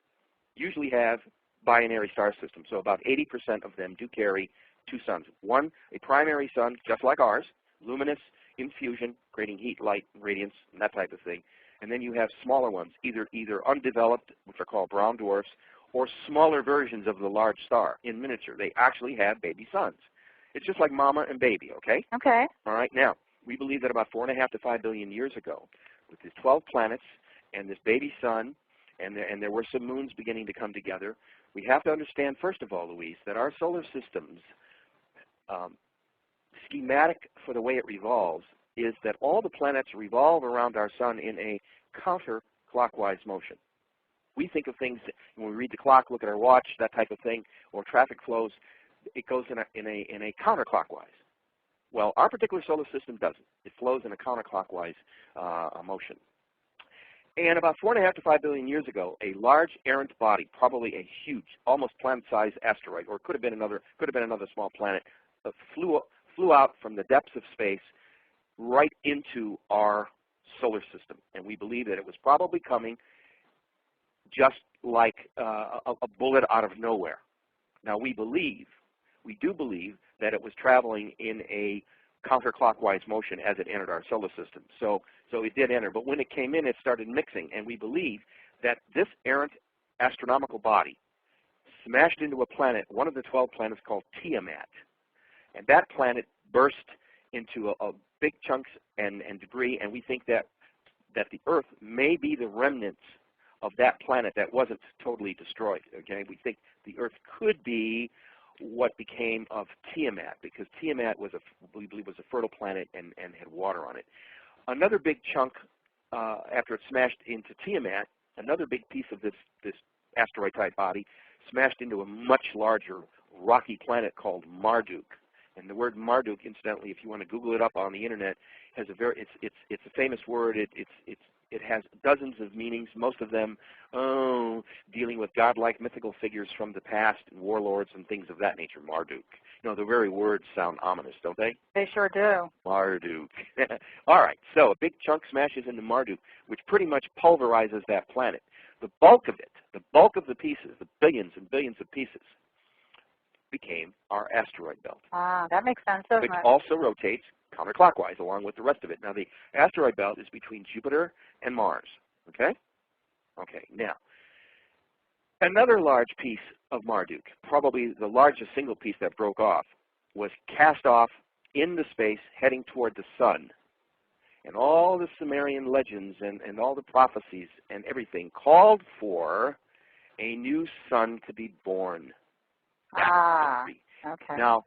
usually have binary star systems. So about 80% of them do carry two suns. One, a primary sun, just like ours, luminous, in fusion, creating heat, light, radiance, and that type of thing. And then you have smaller ones, either undeveloped, which are called brown dwarfs, or smaller versions of the large star in miniature. They actually have baby suns. It's just like mama and baby, okay? Okay. All right, now, we believe that about 4.5 to 5 billion years ago, with these 12 planets and this baby sun, and there were some moons beginning to come together, we have to understand, first of all, Louise, that our solar system's schematic for the way it revolves is that all the planets revolve around our sun in a counterclockwise motion. We think of things, when we read the clock, look at our watch, that type of thing, or traffic flows, it goes in a counterclockwise. Well, our particular solar system doesn't. It flows in a counterclockwise motion. And about 4.5 to 5 billion years ago, a large errant body, probably a huge, almost planet-sized asteroid, or could have been another small planet, flew out from the depths of space right into our solar system. And we believe that it was probably coming just like a bullet out of nowhere. Now we do believe that it was traveling in a counterclockwise motion as it entered our solar system. So it did enter, but when it came in, it started mixing, and we believe that this errant astronomical body smashed into a planet, one of the 12 planets called Tiamat, and that planet burst into a big chunks and debris, and we think that the Earth may be the remnants of that planet that wasn't totally destroyed. Okay, we think the Earth could be what became of Tiamat, because Tiamat we believe was a fertile planet and had water on it. Another big chunk after it smashed into Tiamat, another big piece of this asteroid-type body smashed into a much larger rocky planet called Marduk. And the word Marduk, incidentally, if you want to Google it up on the internet, has it's a famous word. It has dozens of meanings, most of them dealing with godlike mythical figures from the past and warlords and things of that nature. Marduk. You know, the very words sound ominous, don't they? They sure do. Marduk. All right, so a big chunk smashes into Marduk, which pretty much pulverizes that planet. The bulk of it, the bulk of the pieces, the billions and billions of pieces, became our asteroid belt. Ah, that makes sense, doesn't Which it? also rotates counterclockwise along with the rest of it. Now, the asteroid belt is between Jupiter and Mars, okay? Okay, now, another large piece of Marduk, probably the largest single piece that broke off, was cast off into space heading toward the sun. And all the Sumerian legends and all the prophecies and everything called for a new sun to be born. Ah, okay. Now,